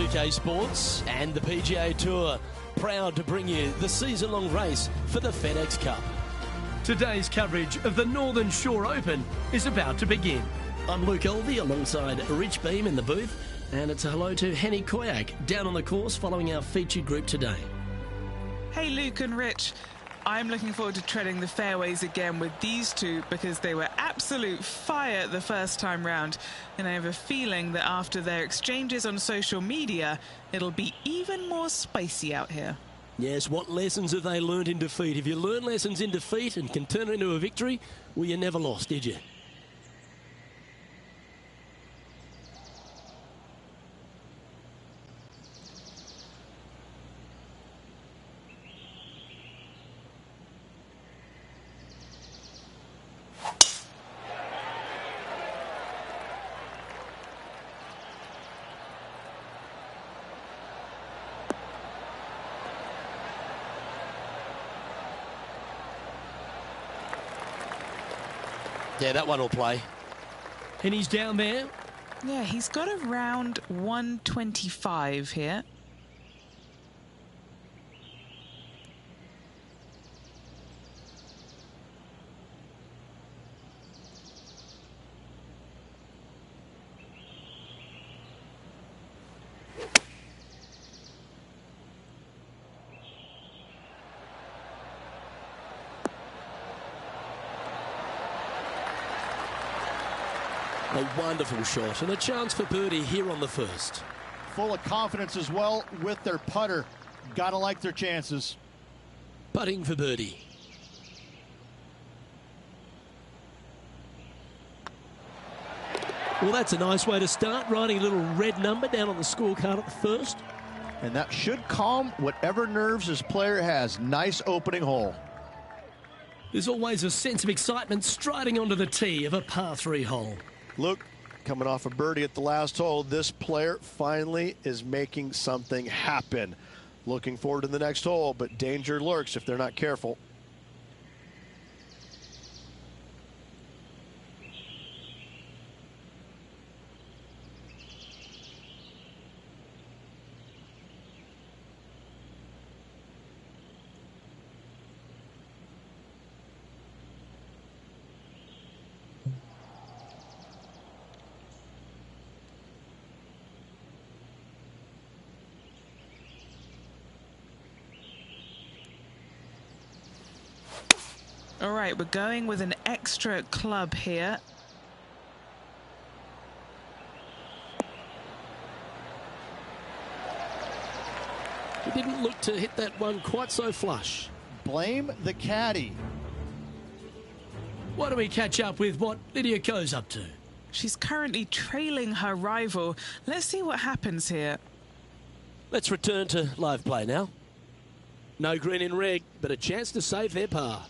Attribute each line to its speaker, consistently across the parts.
Speaker 1: 2K Sports and the PGA Tour, proud to bring you the season-long race for the FedEx Cup.
Speaker 2: Today's coverage of the Northern Shore Open is about to begin.
Speaker 1: I'm Luke Elvey alongside Rich Beam in the booth, and it's a hello to Henny Koyak down on the course following our featured group today.
Speaker 3: Hey Luke and Rich, I'm looking forward to treading the fairways again with these two because they were absolute fire the first time round, and I have a feeling that after their exchanges on social media, it'll be even more spicy out here.
Speaker 1: Yes, what lessons have they learned in defeat? If you learn lessons in defeat and can turn it into a victory, well, you never lost, did you? Yeah, that one will play.
Speaker 2: And he's down there.
Speaker 3: Yeah, he's got around 125 here.
Speaker 1: A wonderful shot and a chance for birdie here on the first.
Speaker 4: Full of confidence as well with their putter. Gotta like their chances.
Speaker 1: Putting for birdie. Well, that's a nice way to start, writing a little red number down on the scorecard at the first.
Speaker 4: And that should calm whatever nerves this player has. Nice opening hole.
Speaker 2: There's always a sense of excitement striding onto the tee of a par 3 hole.
Speaker 5: Luke, coming off a birdie at the last hole, this player finally is making something happen. Looking forward to the next hole, but danger lurks if they're not careful.
Speaker 3: All right, we're going with an extra club here.
Speaker 1: He didn't look to hit that one quite so flush.
Speaker 4: Blame the caddy.
Speaker 2: Why don't we catch up with what Lydia Ko's up to?
Speaker 3: She's currently trailing her rival. Let's see what happens here.
Speaker 1: Let's return to live play now. No green in red, but a chance to save their par.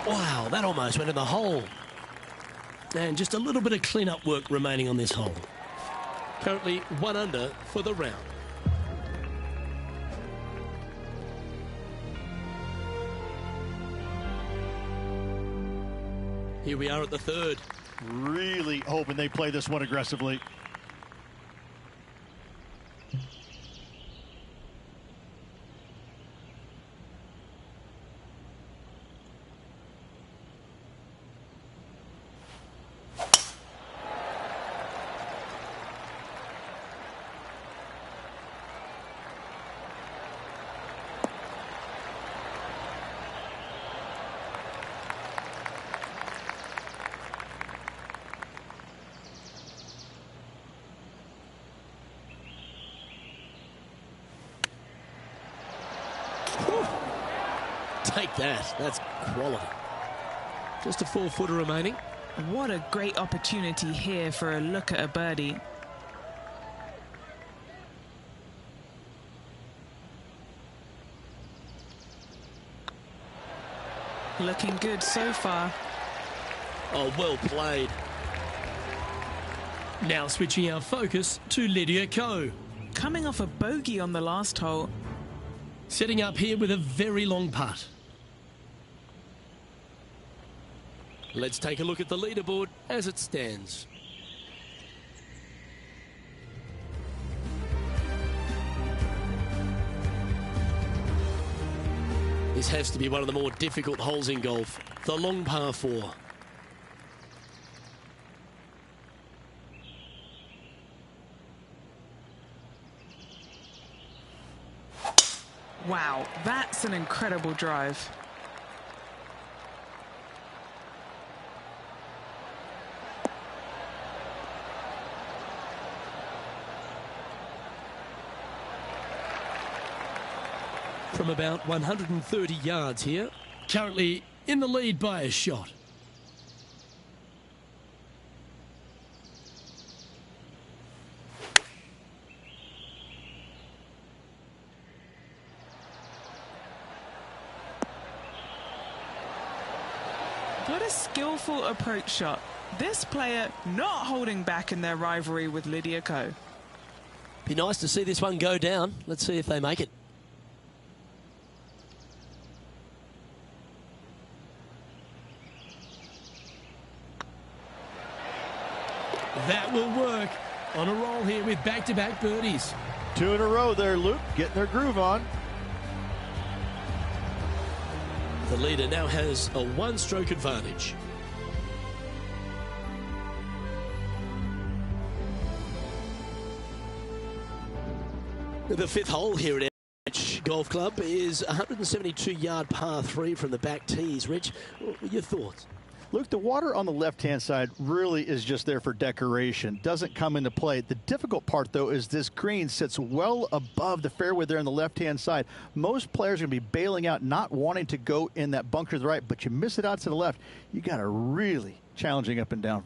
Speaker 1: Wow, that almost went in the hole. And just a little bit of clean-up work remaining on this hole. Currently 1 under for the round. Here we are at the third.
Speaker 4: Really hoping they play this one aggressively.
Speaker 1: Take that. That's quality. Just a 4-footer remaining.
Speaker 3: What a great opportunity here for a look at a birdie. Looking good so far.
Speaker 1: Oh, well played.
Speaker 2: Now switching our focus to Lydia Ko.
Speaker 3: Coming off a bogey on the last hole,
Speaker 1: Setting up here with a very long putt. Let's take a look at the leaderboard as it stands. This has to be one of the more difficult holes in golf, the long par 4.
Speaker 3: Wow, that's an incredible drive.
Speaker 1: From about 130 yards here, currently in the lead by a shot.
Speaker 3: What a skillful approach shot. This player not holding back in their rivalry with Lydia Ko.
Speaker 1: Be nice to see this one go down. Let's see if they make it. That will work. On a roll here with back-to-back birdies.
Speaker 4: 2 in a row there, Luke, getting their groove on.
Speaker 1: The leader now has a one-stroke advantage. The fifth hole here at Edge Golf Club is a 172-yard par 3 from the back tees. Rich, your thoughts?
Speaker 4: Luke, the water on the left-hand side really is just there for decoration. Doesn't come into play. The difficult part, though, is this green sits well above the fairway there on the left-hand side. Most players are going to be bailing out, not wanting to go in that bunker to the right, but you miss it out to the left. You got a really challenging up and down.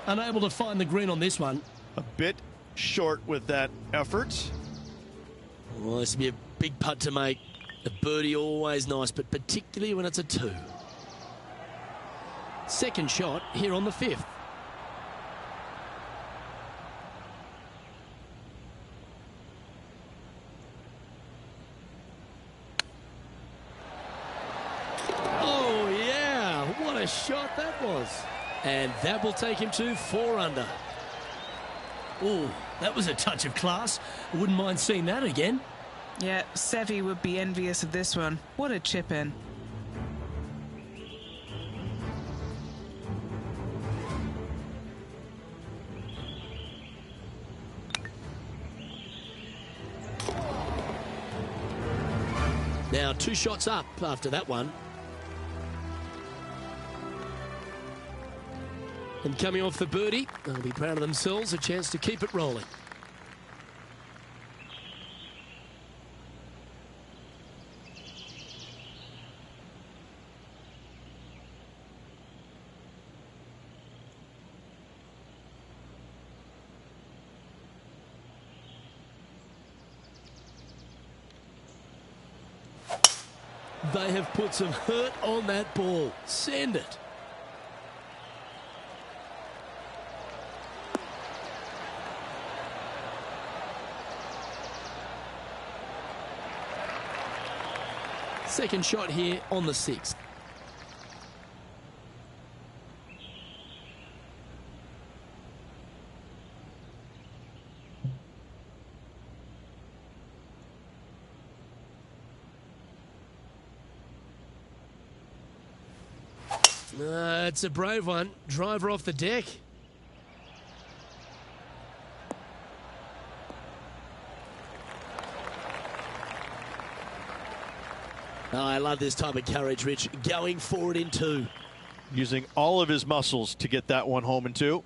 Speaker 1: Unable to find the green on this one.
Speaker 5: A bit short with that effort.
Speaker 1: Well, this will be a big putt to make. A birdie always nice, but particularly when it's a 2. Second shot here on the 5th. Oh, yeah. What a shot that was. And that will take him to 4 under. Oh, that was a touch of class. I wouldn't mind seeing that again.
Speaker 3: Yeah, Seve would be envious of this one. What a chip in.
Speaker 1: Now 2 shots up after that one. And coming off the birdie, they'll be proud of themselves, a chance to keep it rolling. They have put some hurt on that ball. Send it. Second shot here on the 6th. It's a brave one. Driver off the deck. Oh, I love this type of courage, Rich. Going forward in 2.
Speaker 5: Using all of his muscles to get that one home in 2.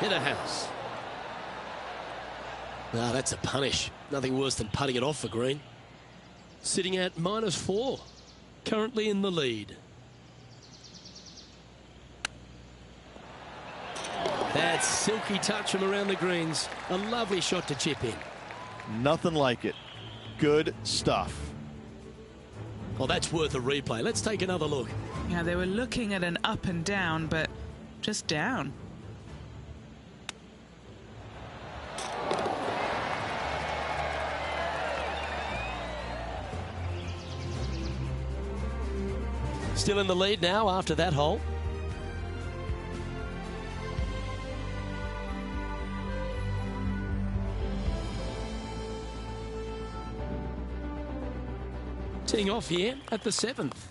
Speaker 1: hit a house. Ah, that's a punish. Nothing worse than putting it off for green. Sitting at -4. Currently in the lead. That silky touch from around the greens. A lovely shot to chip in.
Speaker 4: Nothing like it. Good stuff.
Speaker 1: Well, that's worth a replay. Let's take another look.
Speaker 3: Yeah, they were looking at an up and down, but just down.
Speaker 1: Still in the lead now after that hole. Teeing off here at the 7th.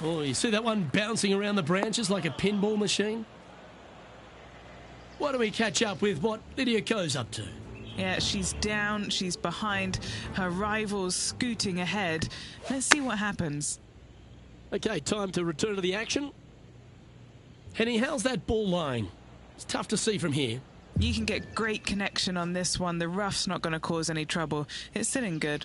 Speaker 2: Oh, you see that one bouncing around the branches like a pinball machine? Why don't we catch up with what Lydia Ko's up to?
Speaker 3: Yeah, she's down, she's behind, her rival's scooting ahead. Let's see what happens.
Speaker 2: Okay, time to return to the action. Henny, how's that ball lying? It's tough to see from here.
Speaker 3: You can get great connection on this one. The rough's not going to cause any trouble. It's sitting good.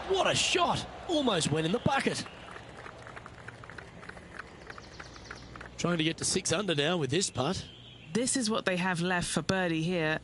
Speaker 2: What a shot! Almost went in the bucket. Trying to get to 6 under now with this putt.
Speaker 3: This is what they have left for birdie here.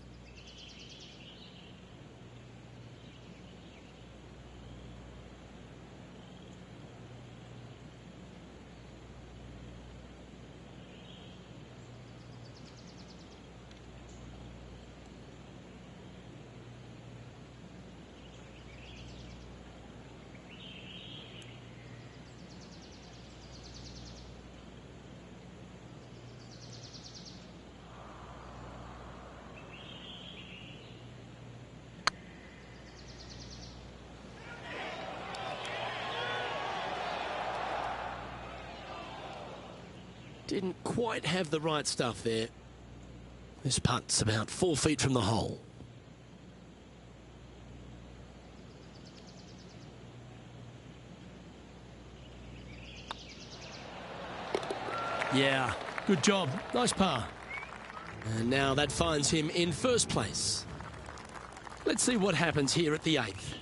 Speaker 2: Didn't quite have the right stuff there. This putt's about 4 feet from the hole. Yeah, good job. Nice par. And now that finds him in first place. Let's see what happens here at the 8th.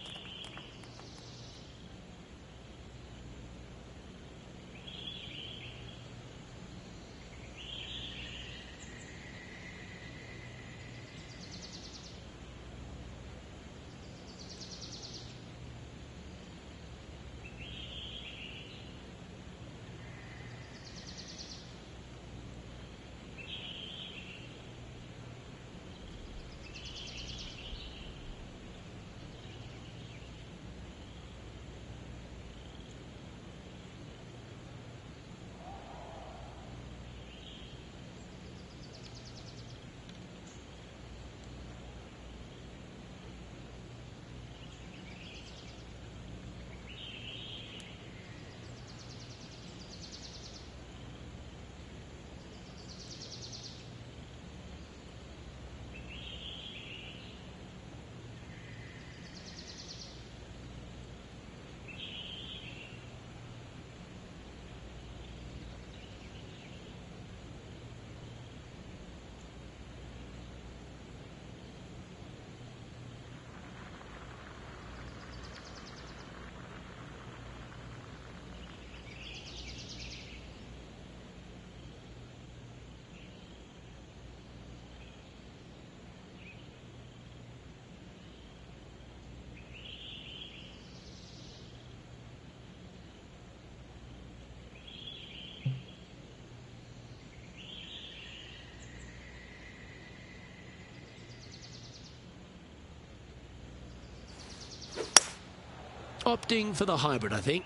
Speaker 2: Opting for the hybrid, I think.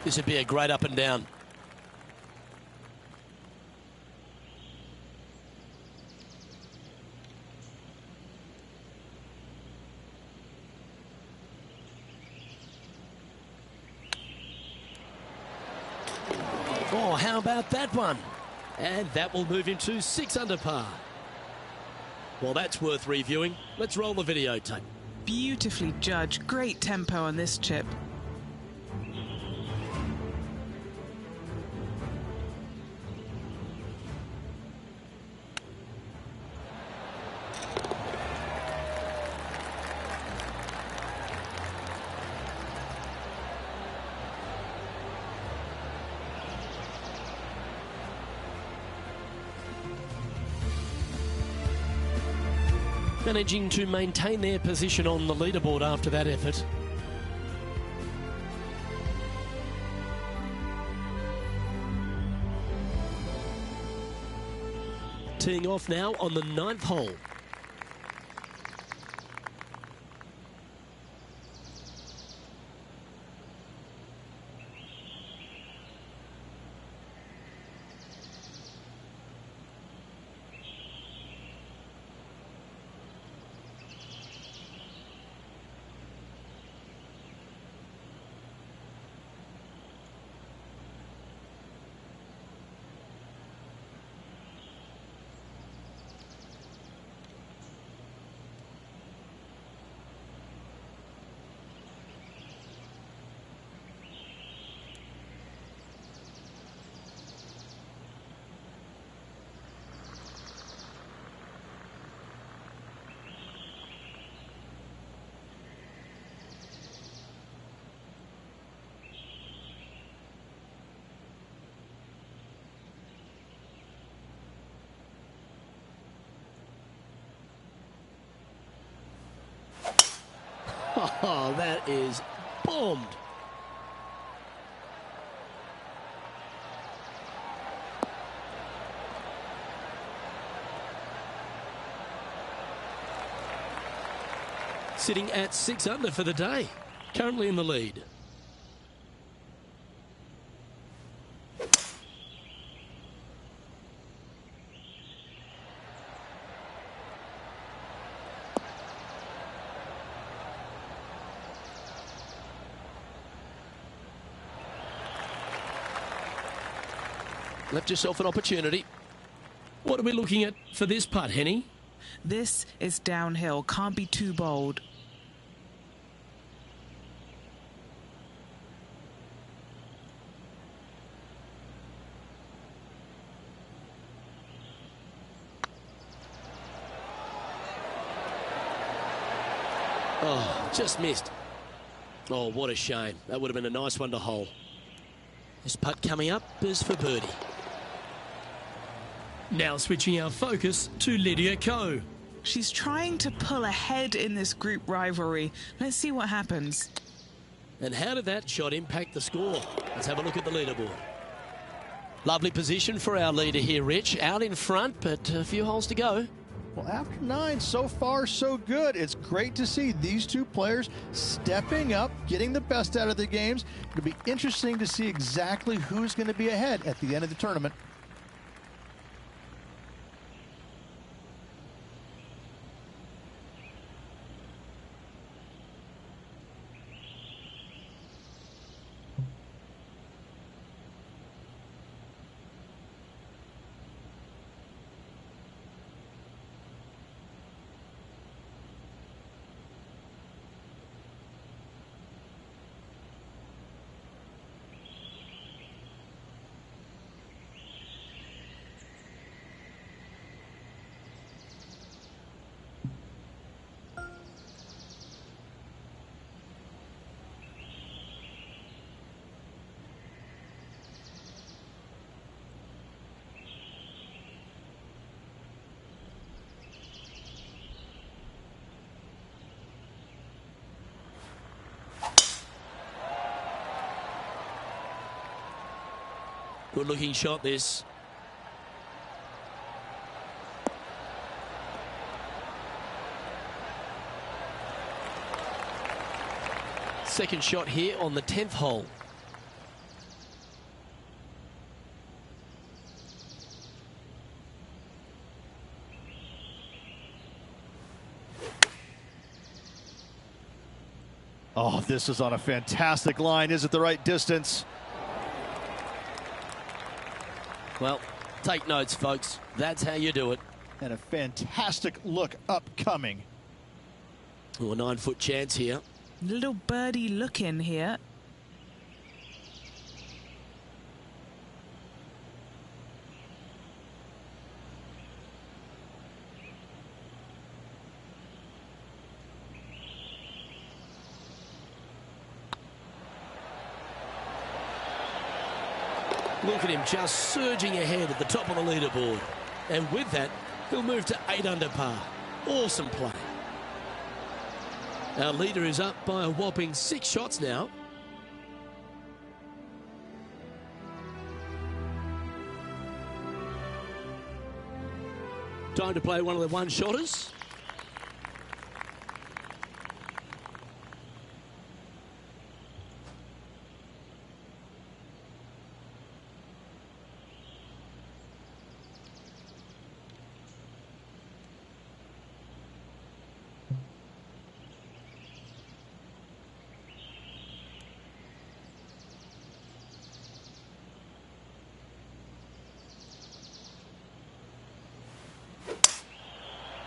Speaker 2: This would be a great up and down. Oh, how about that one? And that will move him to 6 under par. Well, that's worth reviewing. Let's roll the videotape.
Speaker 3: Beautifully judged. Great tempo on this chip.
Speaker 2: managing to maintain their position on the leaderboard after that effort. Teeing off now on the 9th hole. Oh, that is bombed. Sitting at 6 under for the day, currently in the lead. Left yourself an opportunity. What are we looking at for this putt, Henny?
Speaker 3: This is downhill. Can't be too bold.
Speaker 2: Oh, just missed. Oh, what a shame. That would have been a nice one to hole. This putt coming up is for birdie. Now switching our focus to Lydia Ko.
Speaker 3: She's trying to pull ahead in this group rivalry. Let's see what happens.
Speaker 2: And how did that shot impact the score? Let's have a look at the leaderboard. Lovely position for our leader here, Rich. Out in front, but a few holes to go.
Speaker 4: Well, after 9, so far so good. It's great to see these two players stepping up, getting the best out of the games. It'll be interesting to see exactly who's going to be ahead at the end of the tournament.
Speaker 2: Good looking shot this. Second shot here on the 10th hole.
Speaker 4: Oh, this is on a fantastic line. Is it the right distance?
Speaker 2: Well, take notes, folks. That's how you do it.
Speaker 4: And a fantastic look upcoming.
Speaker 2: Oh, a 9-foot chance here.
Speaker 3: Little birdie look in here.
Speaker 2: Look at him just surging ahead at the top of the leaderboard. And with that, he'll move to 8 under par. Awesome play. Our leader is up by a whopping 6 shots now. Time to play one of the one-shotters.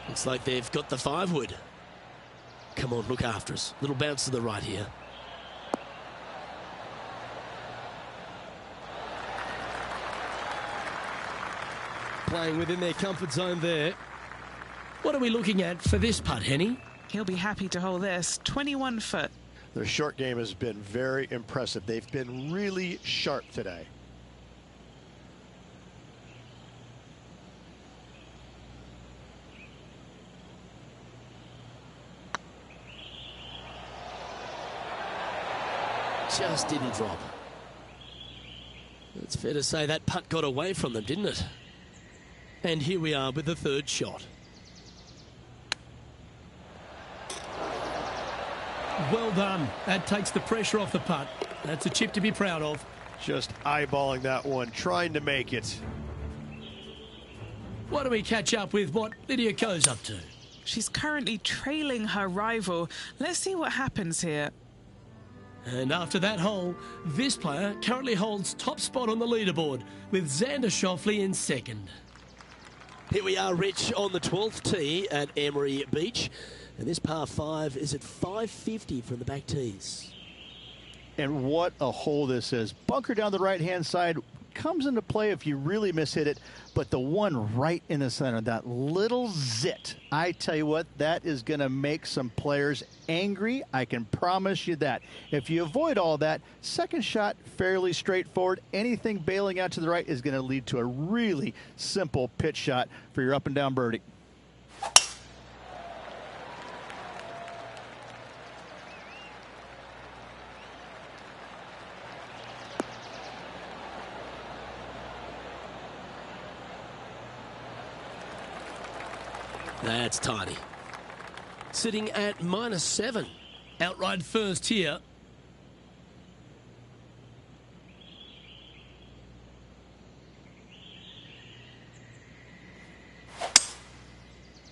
Speaker 2: Looks like they've got the 5-wood. Come on, look after us. Little bounce to the right here. Playing within their comfort zone there. What are we looking at for this putt, Henny?
Speaker 3: He'll be happy to hold this. 21 foot.
Speaker 5: Their short game has been very impressive. They've been really sharp today.
Speaker 2: Just didn't drop. It's fair to say that putt got away from them, didn't it? And here we are with the 3rd shot.
Speaker 1: Well done. That takes the pressure off the putt. That's a chip to be proud of.
Speaker 5: Just eyeballing that one, trying to make it.
Speaker 1: Why don't we catch up with what Lydia Ko's up to?
Speaker 3: She's currently trailing her rival. Let's see what happens here.
Speaker 1: And after that hole, this player currently holds top spot on the leaderboard with Xander Schauffele in 2nd.
Speaker 2: Here we are, Rich, on the 12th tee at Emery Beach. And this par 5 is at 550 from the back tees.
Speaker 4: And what a hole this is. Bunker down the right-hand side comes into play if you really mishit it, but the one right in the center, that little zit, I tell you what, that is going to make some players angry. I can promise you that. If you avoid all that, second shot, fairly straightforward. Anything bailing out to the right is going to lead to a really simple pitch shot for your up and down birdie.
Speaker 2: That's tiny. Sitting at -7.
Speaker 1: Outright first here.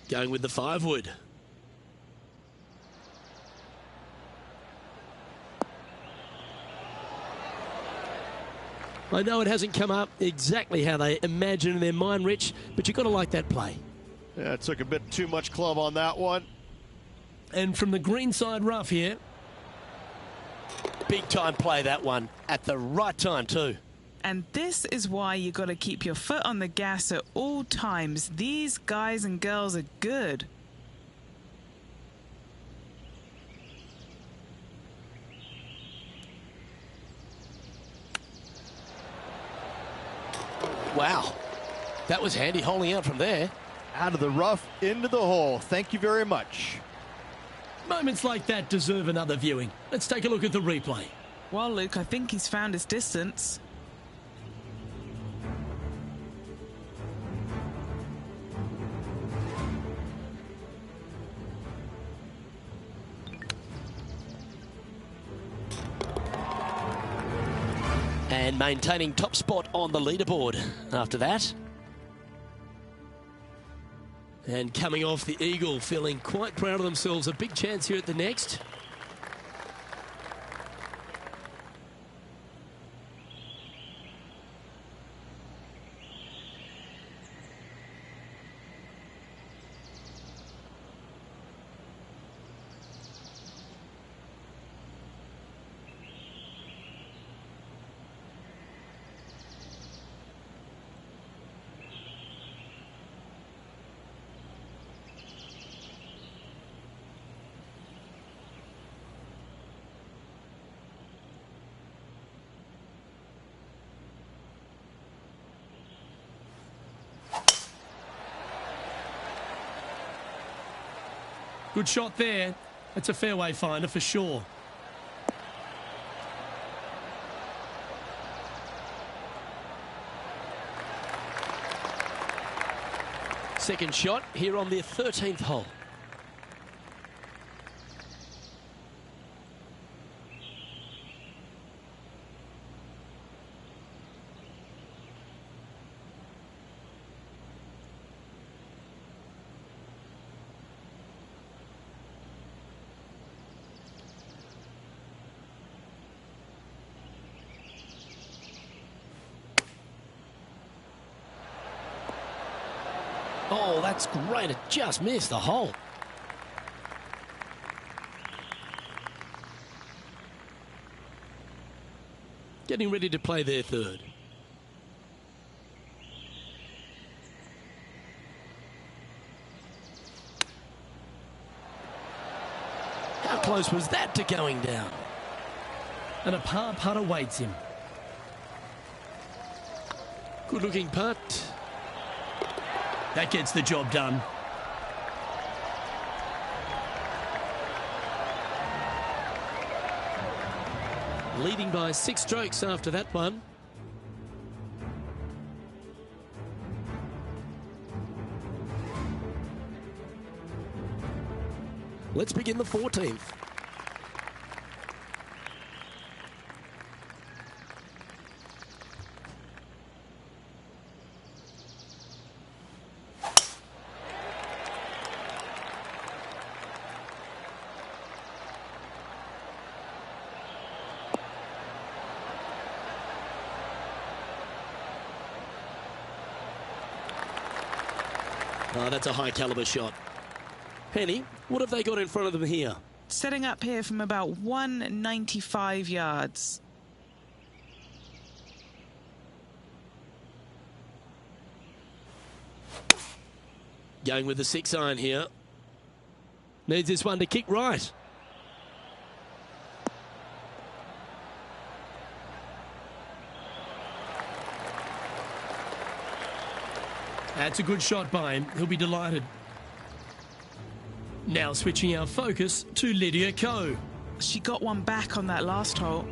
Speaker 2: Going with the 5-wood. I know it hasn't come up exactly how they imagine in their mind, Rich, but you've got to like that play.
Speaker 5: Yeah, it took a bit too much club on that one.
Speaker 1: And from the greenside rough here.
Speaker 2: Big time play, that one, at the right time too.
Speaker 3: And this is why you got to keep your foot on the gas at all times. These guys and girls are good.
Speaker 2: Wow, that was handy holding out from there.
Speaker 4: Out of the rough, into the hole. Thank you very much.
Speaker 1: Moments like that deserve another viewing. Let's take a look at the replay.
Speaker 3: Well, Luke, I think he's found his distance.
Speaker 2: And maintaining top spot on the leaderboard after that. And coming off the eagle, feeling quite proud of themselves. A big chance here at the next.
Speaker 1: Good shot there. That's a fairway finder for sure. Second shot here on the 13th hole. Oh, that's great. It just missed the hole. Getting ready to play their third. How close was that to going down? And a par putt awaits him. Good looking putt. That gets the job done. Leading by 6 strokes after that one. Let's begin the 14th. Oh, that's a high caliber shot. Penny, what have they got in front of them here?
Speaker 3: Setting up here from about 195 yards.
Speaker 1: Going with the 6-iron here. Needs this one to kick right. That's a good shot by him. He'll be delighted. Now switching our focus to Lydia Ko.
Speaker 3: She got one back on that last hole.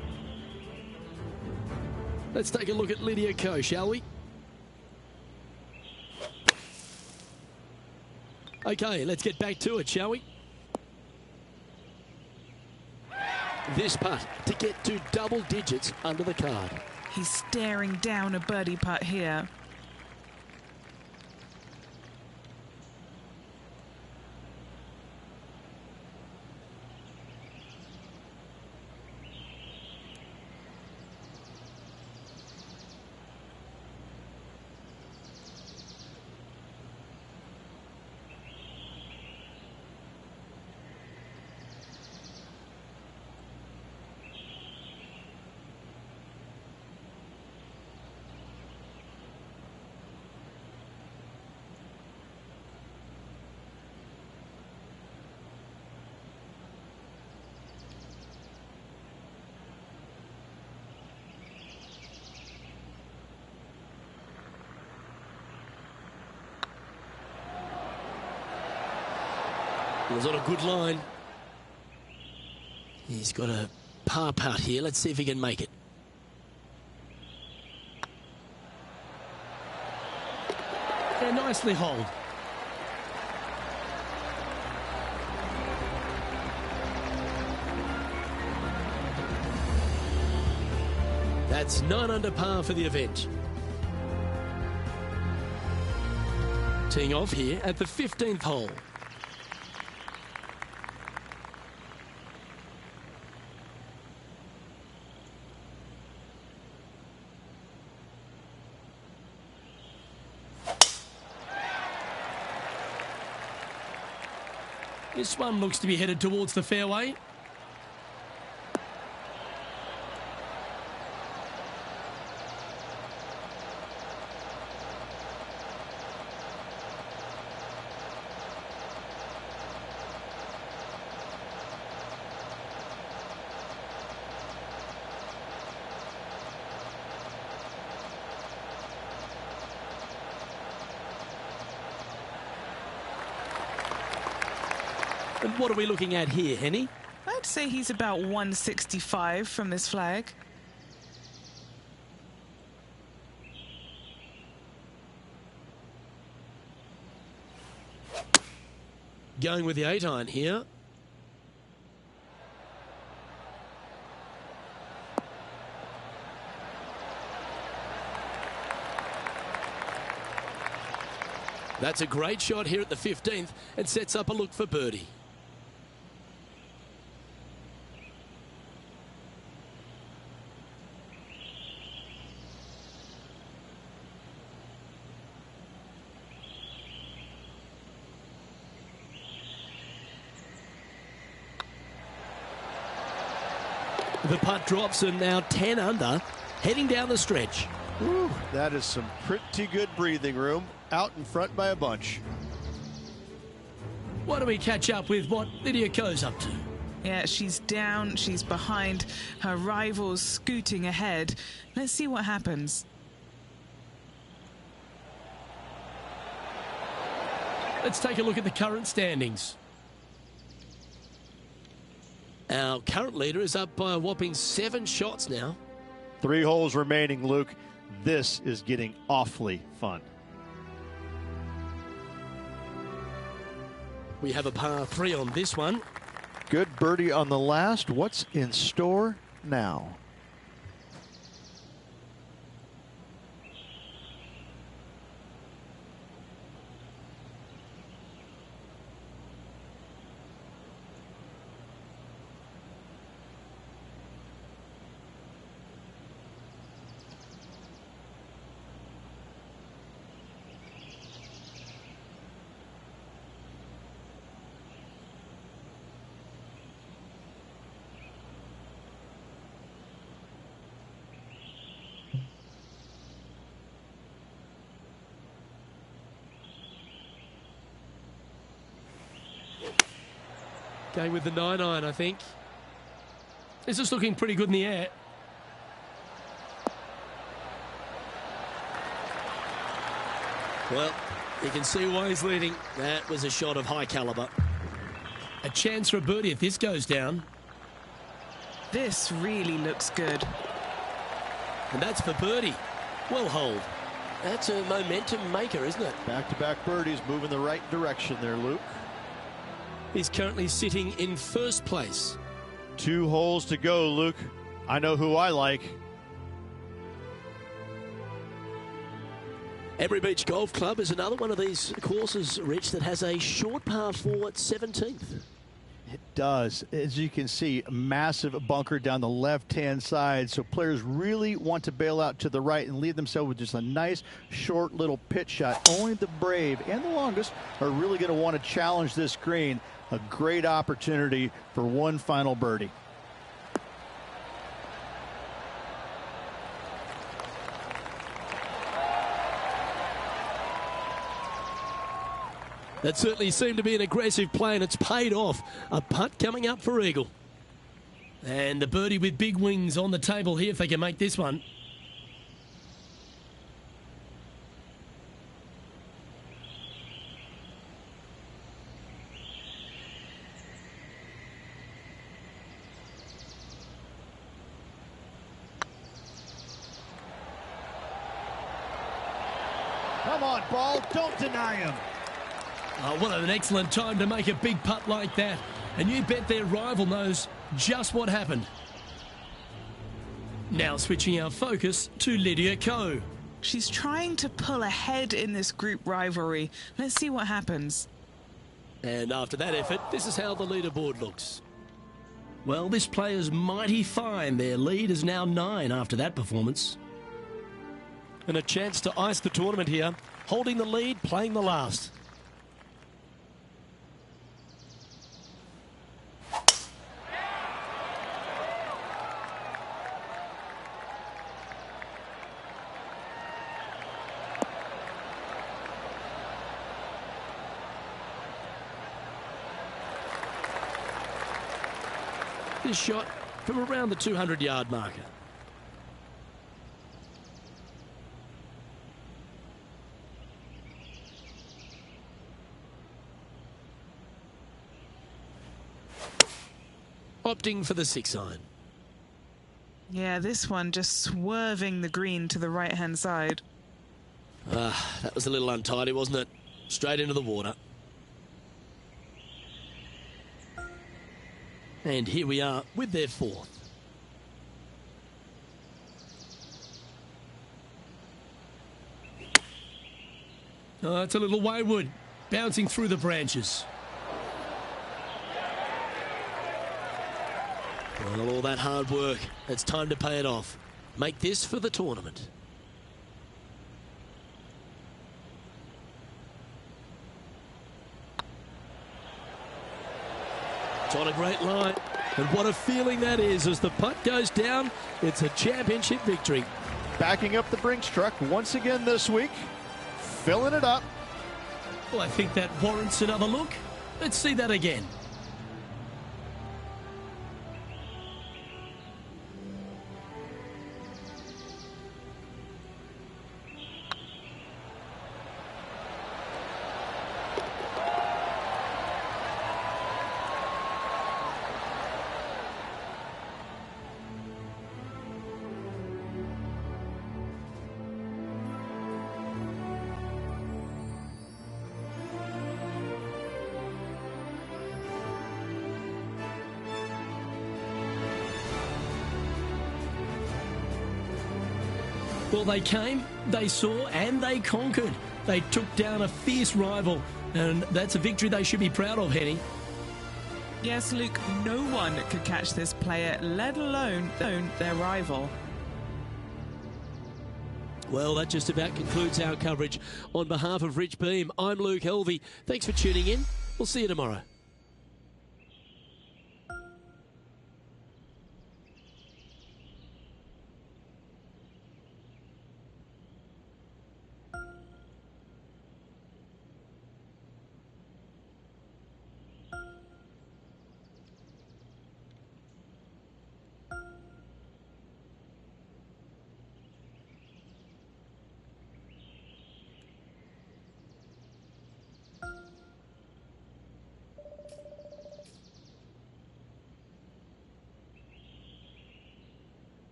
Speaker 1: Let's take a look at Lydia Ko, shall we? Okay, let's get back to it, shall we? This putt to get to double digits under the card.
Speaker 3: He's staring down a birdie putt here.
Speaker 1: It was on a good line. He's got a par putt here. Let's see if he can make it. Yeah, nicely holed. That's 9 under par for the event. Teeing off here at the 15th hole. This one looks to be headed towards the fairway.
Speaker 2: And what are we looking at here, Henny?
Speaker 3: I'd say he's about 165 from this flag.
Speaker 2: Going with the 8-iron here. That's a great shot here at the 15th and sets up a look for birdie. The putt drops and now 10 under, heading down the stretch.
Speaker 5: Whew, that is some pretty good breathing room. Out in front by a bunch.
Speaker 2: Why don't we catch up with what Lydia Ko's up to?
Speaker 3: Yeah, she's down, she's behind, her rival's scooting ahead. Let's see what happens.
Speaker 2: Let's take a look at the current standings. Our current leader is up by a whopping 7 shots now.
Speaker 5: 3 holes remaining, Luke. This is getting awfully fun.
Speaker 2: We have a par 3 on this one.
Speaker 4: Good birdie on the last. What's in store now?
Speaker 2: Going with the 9-iron, I think. This is looking pretty good in the air. Well, you can see why he's leading. That was a shot of high caliber. A chance for a birdie if this goes down.
Speaker 3: This really looks good.
Speaker 2: And that's for birdie. Well holed. That's a momentum maker, isn't it?
Speaker 4: Back-to-back birdies, moving the right direction there, Luke.
Speaker 2: He's currently sitting in first place.
Speaker 5: 2 holes to go, Luke. I know who I like.
Speaker 2: Emery Beach Golf Club is another one of these courses, Rich, that has a short par 4 at 17th.
Speaker 4: It does. As you can see, a massive bunker down the left-hand side. So players really want to bail out to the right and leave themselves with just a nice, short little pitch shot. Only the brave and the longest are really going to want to challenge this green. A great opportunity for one final birdie.
Speaker 2: That certainly seemed to be an aggressive play, and it's paid off. A putt coming up for eagle. And the birdie with big wings on the table here if they can make this one.
Speaker 4: Come on, ball. Don't deny him.
Speaker 2: What an excellent time to make a big putt like that. And you bet their rival knows just what happened. Now switching our focus to Lydia Ko.
Speaker 3: She's trying to pull ahead in this group rivalry. Let's see what happens.
Speaker 2: And after that effort, this is how the leaderboard looks. Well, this player's mighty fine. Their lead is now 9 after that performance. And a chance to ice the tournament here. Holding the lead, playing the last. This shot from around the 200-yard marker. opting for the 6-iron.
Speaker 3: Yeah, this one just swerving the green to the right-hand side.
Speaker 2: That was a little untidy, wasn't it? Straight into the water. And here we are with their 4th. Oh, it's a little wayward, bouncing through the branches. Well, all that hard work, it's time to pay it off. Make this for the tournament. It's on a great line. And what a feeling that is as the putt goes down. It's a championship victory.
Speaker 4: Backing up the Brinks truck once again this week. Filling it up.
Speaker 2: Well, I think that warrants another look. Let's see that again. Well, they came, they saw, and they conquered. They took down a fierce rival, and that's a victory they should be proud of, Henny.
Speaker 3: Yes, Luke, no one could catch this player, let alone their rival.
Speaker 2: Well, that just about concludes our coverage. On behalf of Rich Beam, I'm Luke Helvey. Thanks for tuning in. We'll see you tomorrow.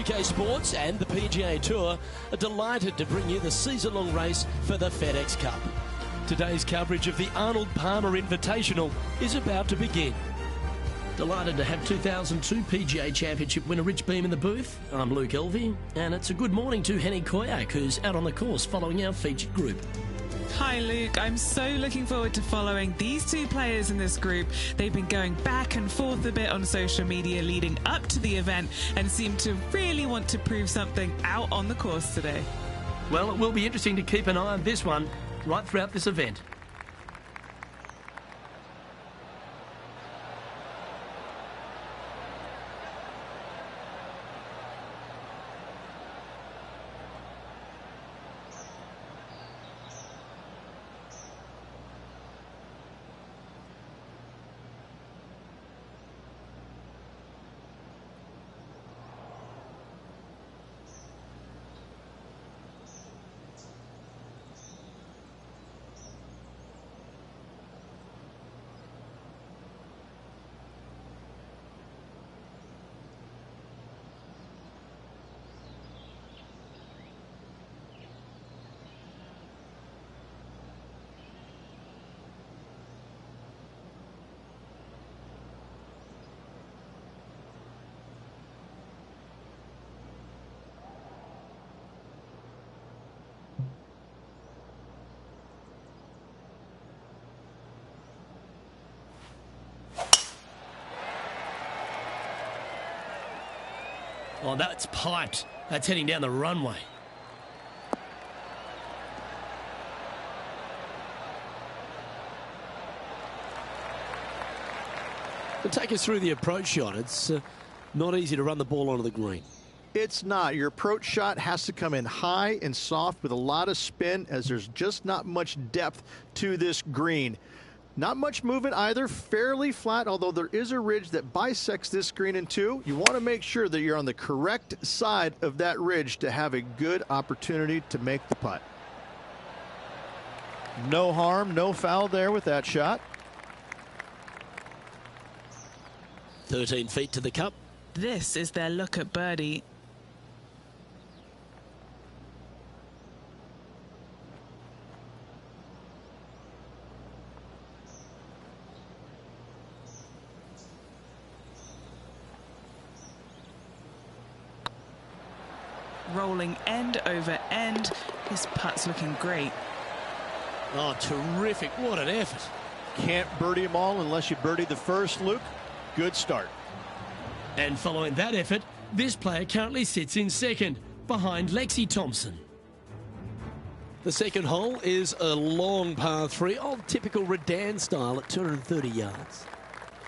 Speaker 2: UK Sports and the PGA Tour are delighted to bring you the season-long race for the FedEx Cup. Today's coverage of the Arnold Palmer Invitational is about to begin. Delighted to have 2002 PGA Championship winner Rich Beem in the booth. I'm Luke Elvey, and it's a good morning to Henny Koyak, who's out on the course following our featured group.
Speaker 3: Hi Luke, I'm so looking forward to following these two players in this group. They've been going back and forth a bit on social media leading up to the event and seem to really want to prove something out on the course today.
Speaker 2: Well, it will be interesting to keep an eye on this one right throughout this event. Oh, that's piped. That's heading down the runway. To take us through the approach shot, it's not easy to run the ball onto the green.
Speaker 4: It's not. Your approach shot has to come in high and soft with a lot of spin, as there's just not much depth to this green. Not much movement either, fairly flat, although there is a ridge that bisects this green in two. You want to make sure that you're on the correct side of that ridge to have a good opportunity to make the putt. No harm, no foul there with that shot.
Speaker 2: 13 feet to the cup.
Speaker 3: This is their look at birdie. Rolling end over end. This putt's looking great.
Speaker 2: Oh, terrific. What an effort.
Speaker 4: Can't birdie them all unless you birdie the first, Luke. Good start.
Speaker 2: And following that effort, this player currently sits in second, behind Lexi Thompson. The second hole is a long par 3, old typical Redan style at 230 yards.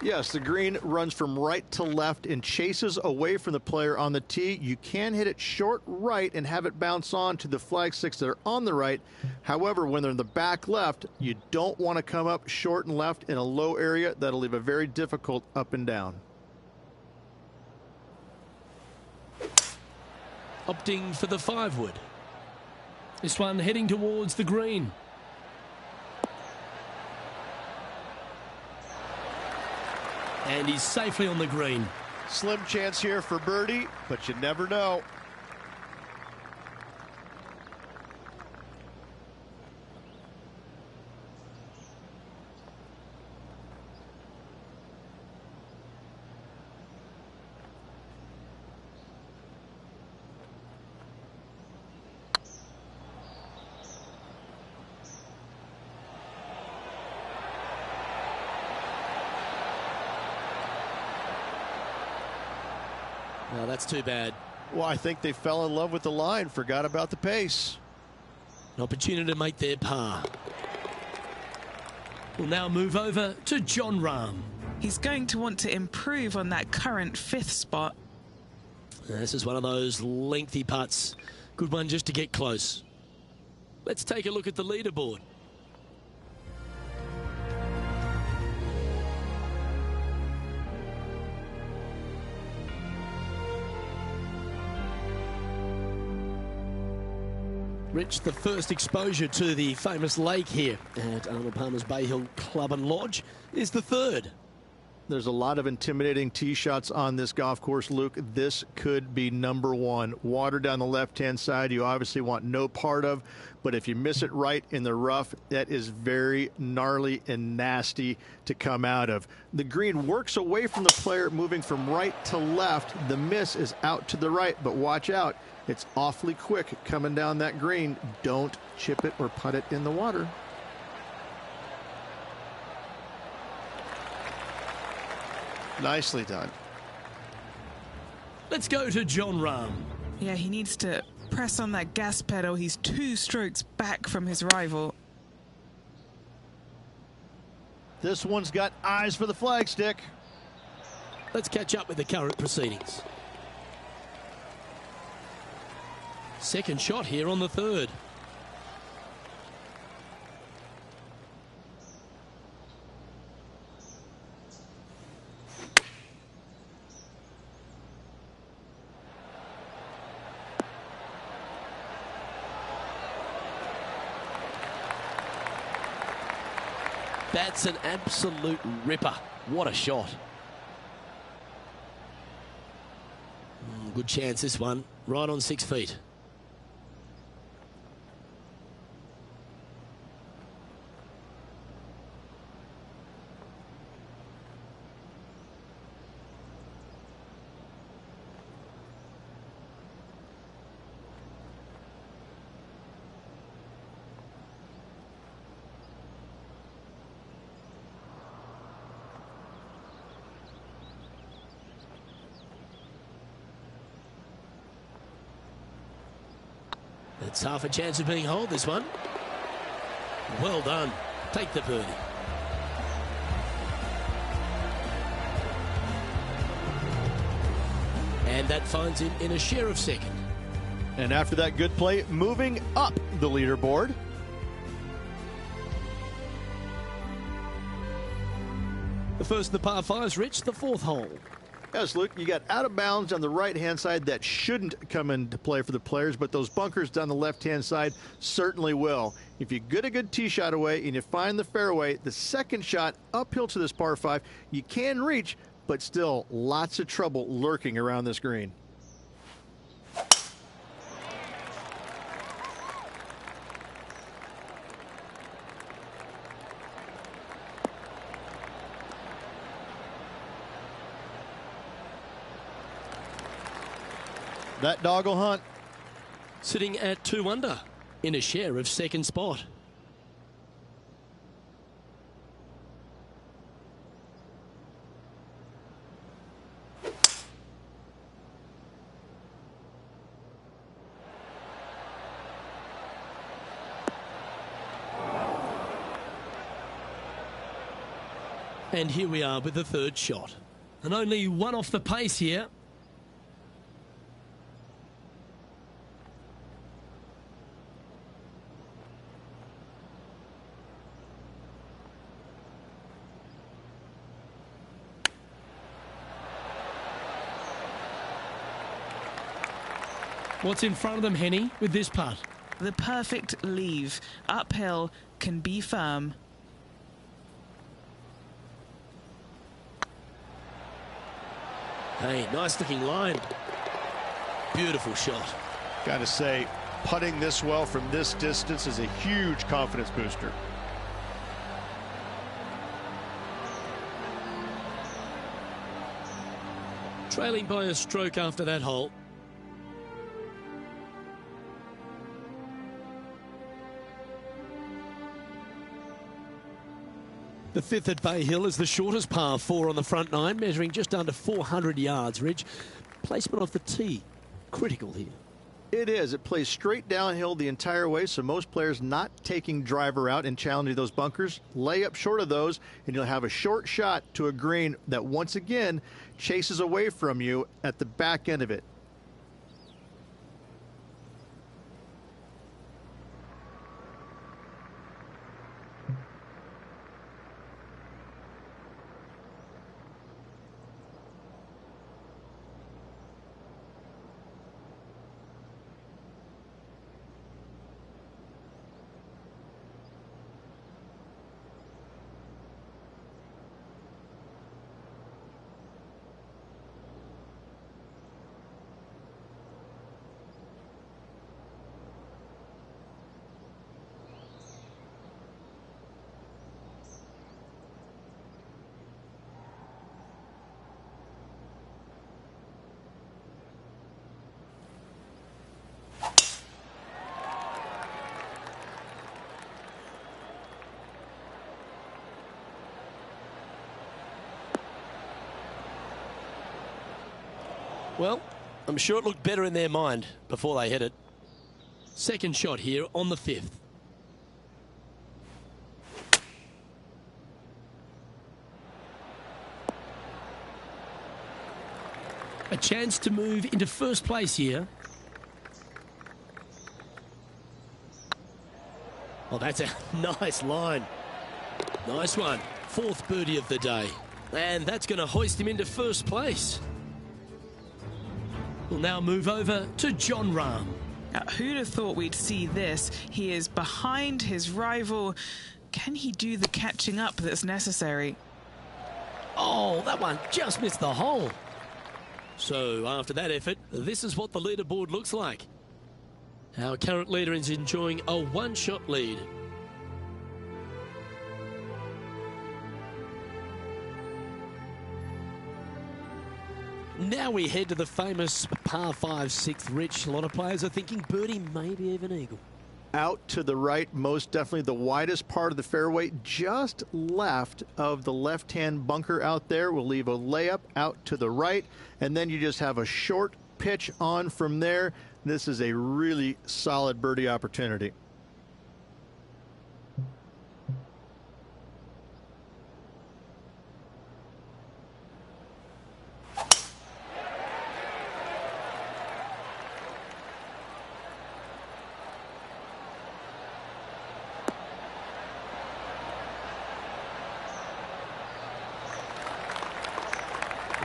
Speaker 4: Yes, the green runs from right to left and chases away from the player on the tee. You can hit it short right and have it bounce on to the flag sticks that are on the right. However, when they're in the back left, you don't want to come up short and left in a low area. That'll leave a very difficult up and down.
Speaker 2: Opting for the 5-wood. This one heading towards the green. And he's safely on the green.
Speaker 5: Slim chance here for birdie, but you never know.
Speaker 2: No, that's too bad.
Speaker 5: Well, I think they fell in love with the line, forgot about the pace.
Speaker 2: An opportunity to make their par. We'll now move over to John Rahm.
Speaker 3: He's going to want to improve on that current 5th spot.
Speaker 2: This is one of those lengthy putts. Good one just to get close. Let's take a look at the leaderboard. Rich, the first exposure to the famous lake here at Arnold Palmer's Bay Hill Club and Lodge is the third.
Speaker 4: There's a lot of intimidating tee shots on this golf course, Luke. This could be number one. Water down the left-hand side, you obviously want no part of, but if you miss it right in the rough, that is very gnarly and nasty to come out of. The green works away from the player, moving from right to left. The miss is out to the right, but watch out. It's awfully quick coming down that green. Don't chip it or putt it in the water.
Speaker 5: Nicely done.
Speaker 2: Let's go to John Rahm.
Speaker 3: Yeah, he needs to press on that gas pedal. He's 2 strokes back from his rival.
Speaker 4: This one's got eyes for the flagstick.
Speaker 2: Let's catch up with the current proceedings. Second shot here on the third. That's an absolute ripper. What a shot. Good chance this one. Right on 6 feet. It's half a chance of being holed, this one. Well done. Take the birdie. And that finds him in a share of second.
Speaker 4: And after that good play, moving up the leaderboard.
Speaker 2: The first of the par fives, Rich, the fourth hole.
Speaker 4: Yes, Luke, you got out of bounds on the right-hand side that shouldn't come into play for the players, but those bunkers down the left-hand side certainly will. If you get a good tee shot away and you find the fairway, the second shot uphill to this par 5, you can reach, but still lots of trouble lurking around this green. That dog will hunt.
Speaker 2: Sitting at 2 under in a share of second spot. And here we are with the third shot. And only one off the pace here. What's in front of them, Henny, with this putt?
Speaker 3: The perfect leave. Uphill, can be firm.
Speaker 2: Hey, nice looking line. Beautiful shot.
Speaker 5: Got to say, putting this well from this distance is a huge confidence booster.
Speaker 2: Trailing by a stroke after that hole. The fifth at Bay Hill is the shortest par 4 on the front 9, measuring just under 400 yards, Ridge. Placement of the tee, critical here.
Speaker 4: It is. It plays straight downhill the entire way, so most players not taking driver out and challenging those bunkers. Lay up short of those, and you'll have a short shot to a green that once again chases away from you at the back end of it.
Speaker 2: Well, I'm sure it looked better in their mind before they hit it.
Speaker 1: Second shot here on the 5th. A chance to move into first place here. Oh, that's a nice line. Nice one. Fourth birdie of the day. And that's going to hoist him into first place. We'll now move over to John Rahm.
Speaker 3: Who'd have thought we'd see this? He is behind his rival. Can he do the catching up that's necessary?
Speaker 1: Oh, that one just missed the hole. So after that effort, this is what the leaderboard looks like. Our current leader is enjoying a one-shot lead. Now we head to the famous par 5 6th, Rich. A lot of players are thinking birdie, maybe even eagle.
Speaker 4: Out to the right, most definitely the widest part of the fairway, just left of the left-hand bunker out there. We'll leave a layup out to the right, and then you just have a short pitch on from there. This is a really solid birdie opportunity.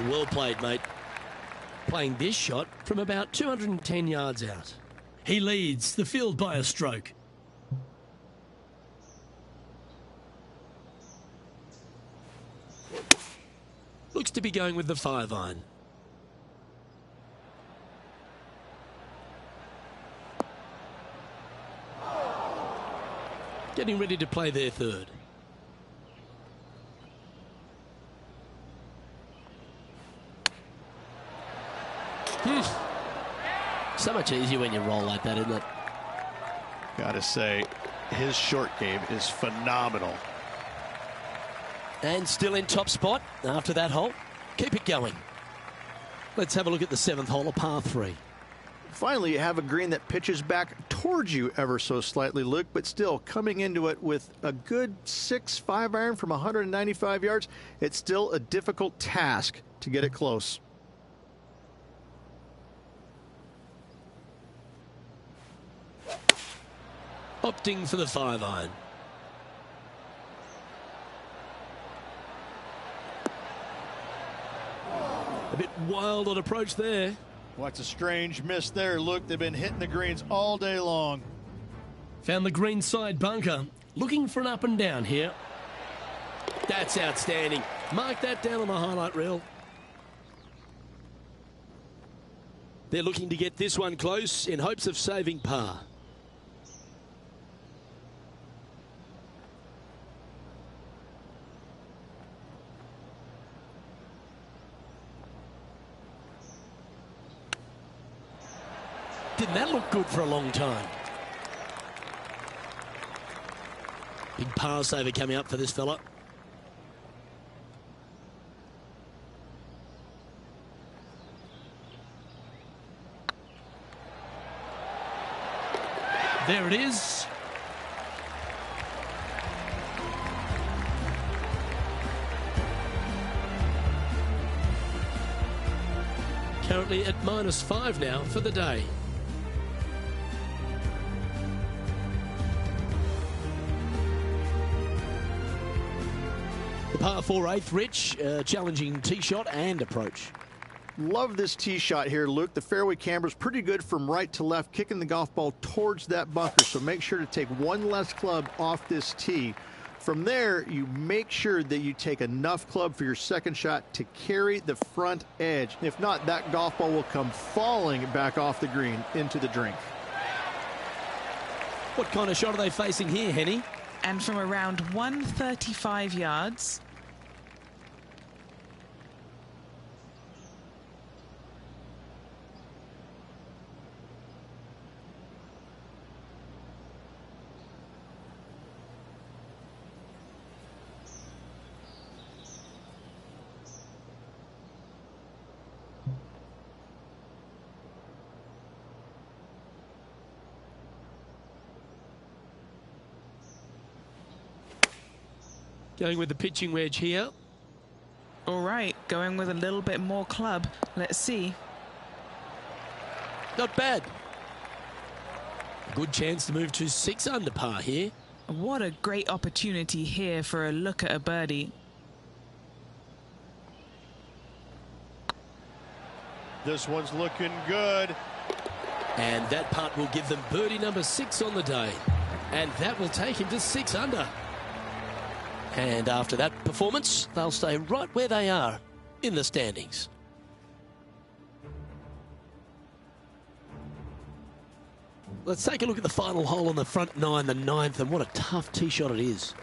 Speaker 1: Well played, mate. Playing this shot from about 210 yards out. He leads the field by a stroke. Looks to be going with the 5-iron. Getting ready to play their third. So much easier when you roll like that, isn't it?
Speaker 5: Gotta say, his short game is phenomenal.
Speaker 1: And still in top spot after that hole. Keep it going. Let's have a look at the 7th hole, a par 3.
Speaker 4: Finally, you have a green that pitches back towards you ever so slightly, Luke, but still coming into it with a good 6-5-iron from 195 yards. It's still a difficult task to get it close.
Speaker 1: Opting for the 5-iron. A bit wild on approach there.
Speaker 4: What's a strange miss there, Luke. They've been hitting the greens all day long.
Speaker 1: Found the green side bunker. Looking for an up and down here. That's outstanding. Mark that down on the highlight reel. They're looking to get this one close in hopes of saving par. Didn't that look good for a long time? Big par saver coming up for this fella. There it is. Currently at -5 now for the day. The par 4 8th, Rich, challenging tee shot and approach.
Speaker 4: Love this tee shot here, Luke. The fairway camber is pretty good from right to left, kicking the golf ball towards that bunker. So make sure to take one less club off this tee. From there, you make sure that you take enough club for your second shot to carry the front edge. If not, that golf ball will come falling back off the green into the drink.
Speaker 1: What kind of shot are they facing here, Henny?
Speaker 3: And from around 135 yards.
Speaker 2: Going with the pitching wedge here.
Speaker 3: All right, going with a little bit more club. Let's see.
Speaker 2: Not bad. A good chance to move to 6 under par here.
Speaker 3: What a great opportunity here for a look at a birdie.
Speaker 5: This one's looking good.
Speaker 2: And that putt will give them birdie number 6 on the day. And that will take him to 6 under. And after that performance, they'll stay right where they are in the standings. Let's take a look at the final hole on the front 9, the 9th, and what a tough tee shot it is.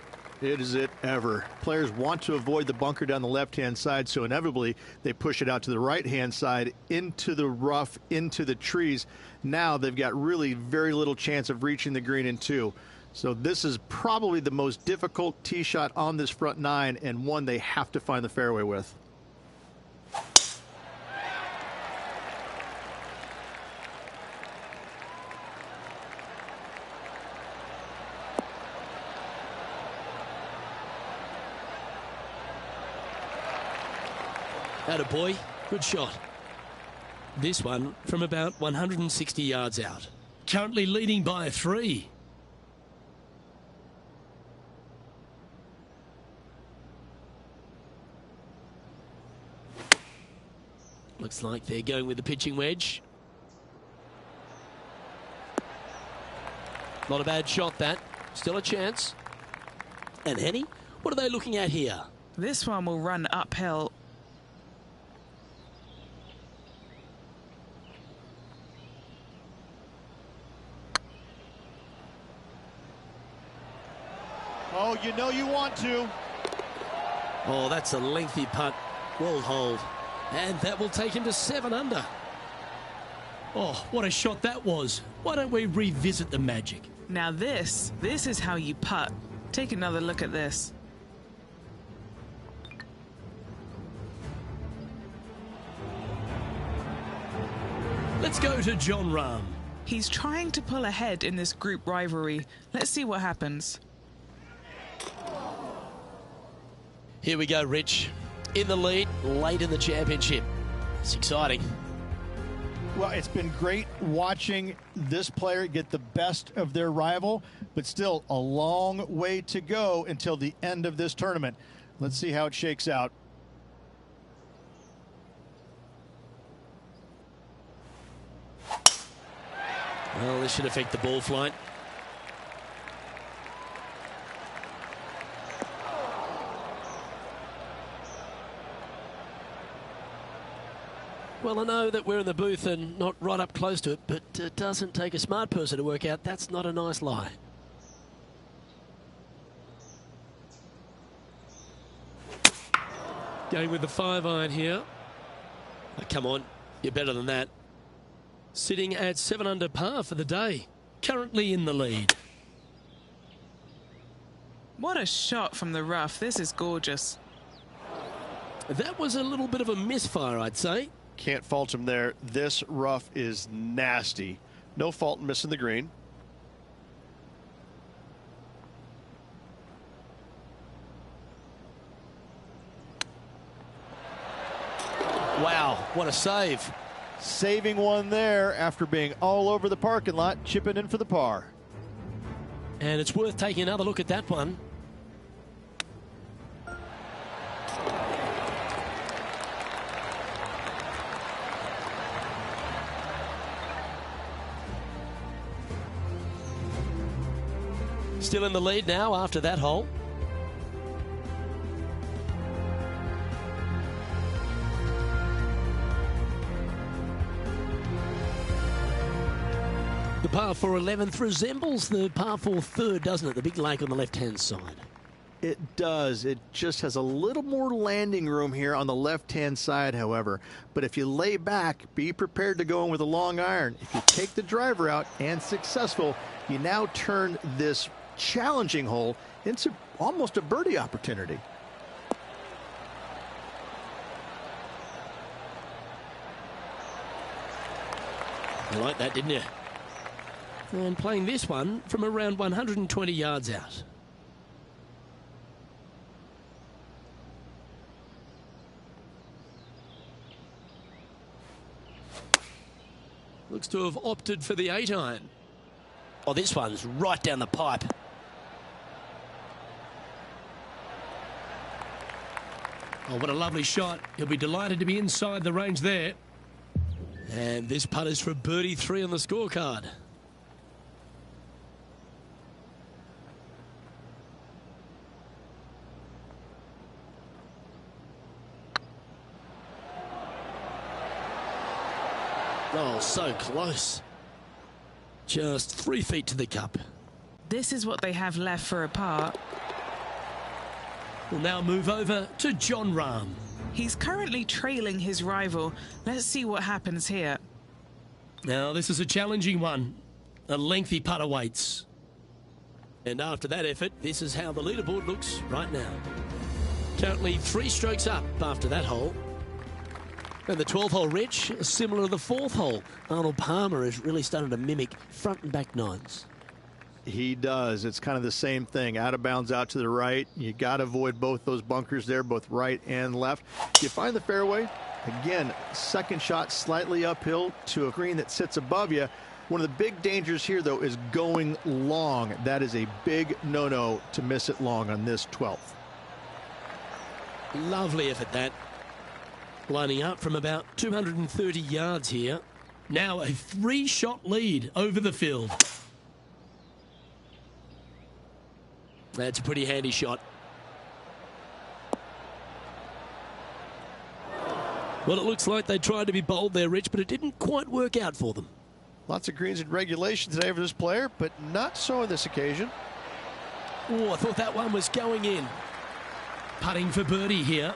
Speaker 4: It is it ever. Players want to avoid the bunker down the left-hand side, so inevitably they push it out to the right-hand side, into the rough, into the trees. Now they've got really very little chance of reaching the green in 2. So this is probably the most difficult tee shot on this front 9, and one they have to find the fairway with.
Speaker 2: Attaboy, good shot. This one from about 160 yards out. Currently leading by 3. Looks like they're going with the pitching wedge. Not a bad shot, that. Still a chance. And Henny, what are they looking at here?
Speaker 3: This one will run uphill.
Speaker 5: Oh, you know you want to.
Speaker 2: Oh, that's a lengthy putt. Well holed. And that will take him to 7 under. Oh, what a shot that was. Why don't we revisit the magic?
Speaker 3: Now this is how you putt. Take another look at this.
Speaker 2: Let's go to John Rahm.
Speaker 3: He's trying to pull ahead in this group rivalry. Let's see what happens.
Speaker 2: Here we go, Rich. In the lead, late in the championship. It's exciting.
Speaker 4: Well, it's been great watching this player get the best of their rival, but still a long way to go until the end of this tournament. Let's see how it shakes out.
Speaker 2: Well, this should affect the ball flight. Well, I know that we're in the booth and not right up close to it, but it doesn't take a smart person to work out that's not a nice lie. Going with the 5-iron here. Oh, come on, you're better than that. Sitting at 7 under par for the day. Currently in the lead.
Speaker 3: What a shot from the rough. This is gorgeous.
Speaker 2: That was a little bit of a misfire, I'd say.
Speaker 5: Can't fault him there. This rough is nasty. No fault in missing the green.
Speaker 2: Wow, what a save.
Speaker 4: Saving one there after being all over the parking lot, chipping in for the par.
Speaker 2: And it's worth taking another look at that one. Still in the lead now after that hole. The par 4 11th resembles the par 4 third, doesn't it? The big lake on the left-hand side.
Speaker 4: It does. It just has a little more landing room here on the left-hand side, however. But if you lay back, be prepared to go in with a long iron. If you take the driver out and successful, you now turn this challenging hole into almost a birdie opportunity.
Speaker 2: You like that, didn't you? And playing this one from around 120 yards out.
Speaker 1: Looks to have opted for the 8-iron. Oh, this one's right down the pipe. Oh, what a lovely shot. He'll be delighted to be inside the range there. And this putt is for birdie 3 on the scorecard. Oh, so close. Just 3 feet to the cup.
Speaker 3: This is what they have left for a par.
Speaker 1: We'll now move over to Jon Rahm.
Speaker 3: He's currently trailing his rival. Let's see what happens here.
Speaker 1: Now, this is a challenging one. A lengthy putt awaits. And after that effort, this is how the leaderboard looks right now. Currently 3 strokes up after that hole. And the 12th hole, Rich, similar to the 4th hole. Arnold Palmer has really started to mimic front and back nines.
Speaker 4: He does. It's kind of the same thing. Out of bounds, out to the right. You got to avoid both those bunkers there, both right and left. You find the fairway. Again, second shot slightly uphill to a green that sits above you. One of the big dangers here, though, is going long. That is a big no-no to miss it long on this 12th.
Speaker 1: Lovely effort, that. Lining up from about 230 yards here. Now a 3-shot lead over the field. That's a pretty handy shot. Well, it looks like they tried to be bold there, Rich, but it didn't quite work out for them.
Speaker 5: Lots of greens in regulation today for this player, but not so on this occasion.
Speaker 1: Oh, I thought that one was going in. Putting for birdie here.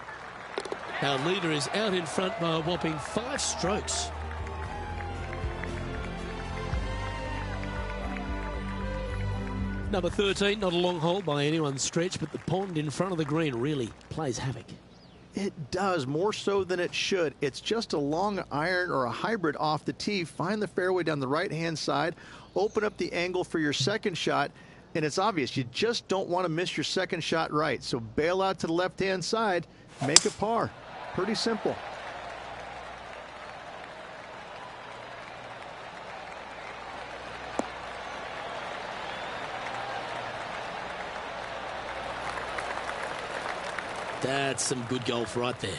Speaker 1: Our leader is out in front by a whopping 5 strokes. Number 13, not a long hole by anyone's stretch, but the pond in front of the green really plays havoc.
Speaker 4: It does, more so than it should. It's just a long iron or a hybrid off the tee. Find the fairway down the right-hand side, open up the angle for your second shot, and it's obvious you just don't want to miss your second shot right. So bail out to the left-hand side, make a par. Pretty simple.
Speaker 1: That's some good golf right there.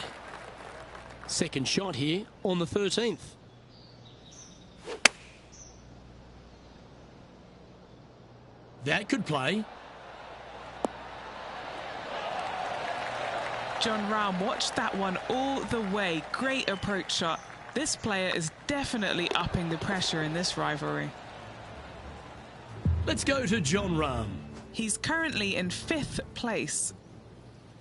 Speaker 1: Second shot here on the 13th. That could play.
Speaker 3: Jon Rahm watched that one all the way. Great approach shot. This player is definitely upping the pressure in this rivalry.
Speaker 1: Let's go to Jon Rahm.
Speaker 3: He's currently in 5th place.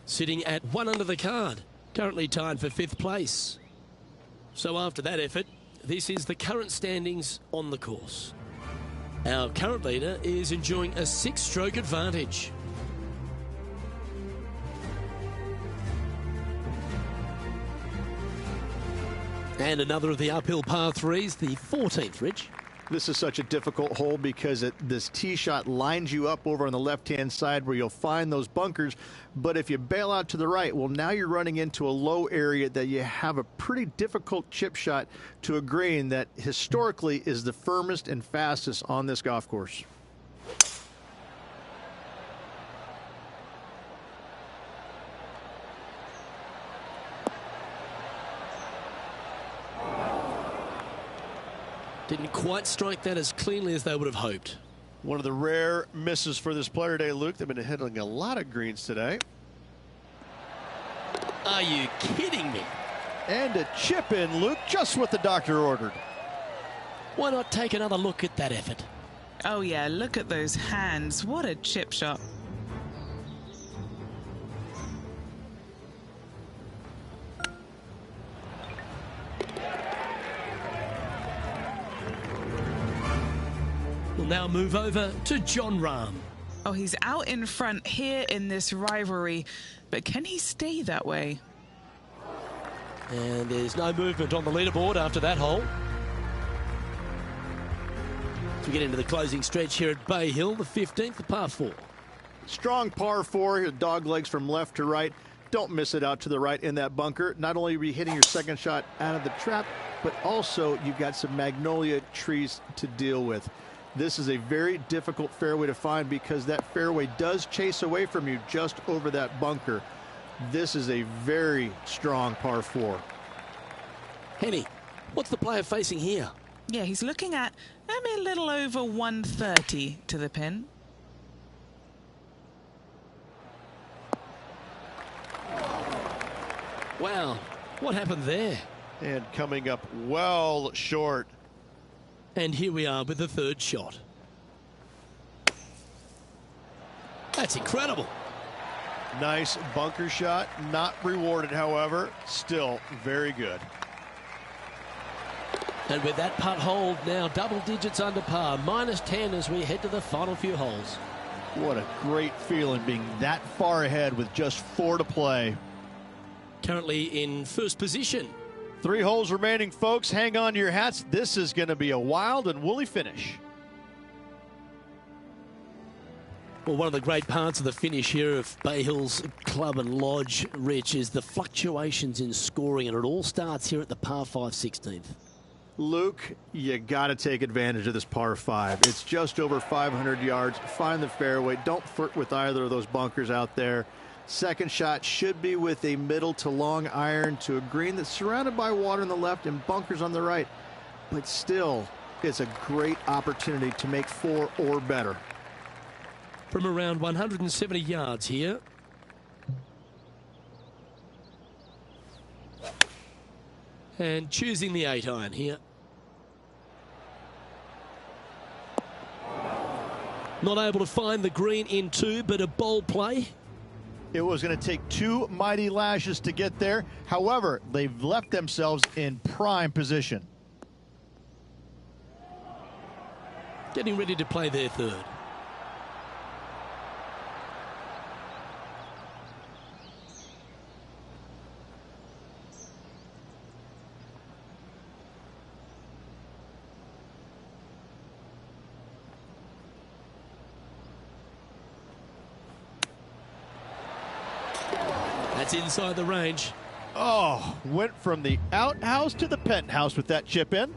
Speaker 1: Sitting at 1 under the card. Currently tied for 5th place. So after that effort, this is the current standings on the course. Our current leader is enjoying a 6-stroke advantage. And another of the uphill par 3s, the 14th, Rich.
Speaker 4: This is such a difficult hole because this tee shot lines you up over on the left-hand side where you'll find those bunkers. But if you bail out to the right, well, now you're running into a low area that you have a pretty difficult chip shot to a green that historically is the firmest and fastest on this golf course.
Speaker 1: Didn't quite strike that as cleanly as they would have hoped.
Speaker 5: One of the rare misses for this player today, Luke. They've been hitting a lot of greens today.
Speaker 1: Are you kidding me?
Speaker 5: And a chip in, Luke, just what the doctor ordered.
Speaker 1: Why not take another look at that effort?
Speaker 3: Oh yeah, look at those hands. What a chip shot.
Speaker 1: We'll now move over to Jon Rahm.
Speaker 3: Oh, he's out in front here in this rivalry, but can he stay that way?
Speaker 1: And there's no movement on the leaderboard after that hole. As we get into the closing stretch here at Bay Hill, the 15th, the par 4.
Speaker 4: Strong par 4, your dog legs from left to right. Don't miss it out to the right in that bunker. Not only are you hitting your second shot out of the trap, but also you've got some magnolia trees to deal with. This is a very difficult fairway to find because that fairway does chase away from you just over that bunker. This is a very strong par 4.
Speaker 2: Henny, what's the player facing here?
Speaker 3: Yeah, he's looking at maybe a little over 130 to the pin.
Speaker 2: Wow, what happened there?
Speaker 5: And coming up well short.
Speaker 2: And here we are with the third shot. That's incredible.
Speaker 5: Nice bunker shot, not rewarded, however, still very good.
Speaker 2: And with that putt hold now double digits under par, -10 as we head to the final few holes.
Speaker 4: What a great feeling being that far ahead with just 4 to play.
Speaker 2: Currently in first position.
Speaker 5: 3 holes remaining, folks. Hang on to your hats. This is going to be a wild and woolly finish.
Speaker 2: Well, one of the great parts of the finish here of Bay Hills Club and Lodge, Rich, is the fluctuations in scoring, and it all starts here at the par 5 16th.
Speaker 4: Luke, you got to take advantage of this par 5. It's just over 500 yards. Find the fairway. Don't flirt with either of those bunkers out there. Second shot should be with a middle to long iron to a green that's surrounded by water on the left and bunkers on the right. But still, it's a great opportunity to make 4 or better.
Speaker 2: From around 170 yards here. And choosing the 8-iron here. Not able to find the green in 2, but a bold play.
Speaker 4: It was going to take 2 mighty lashes to get there. However, they've left themselves in prime position.
Speaker 2: Getting ready to play their third. That's inside the range.
Speaker 4: Oh, went from the outhouse to the penthouse with that chip in.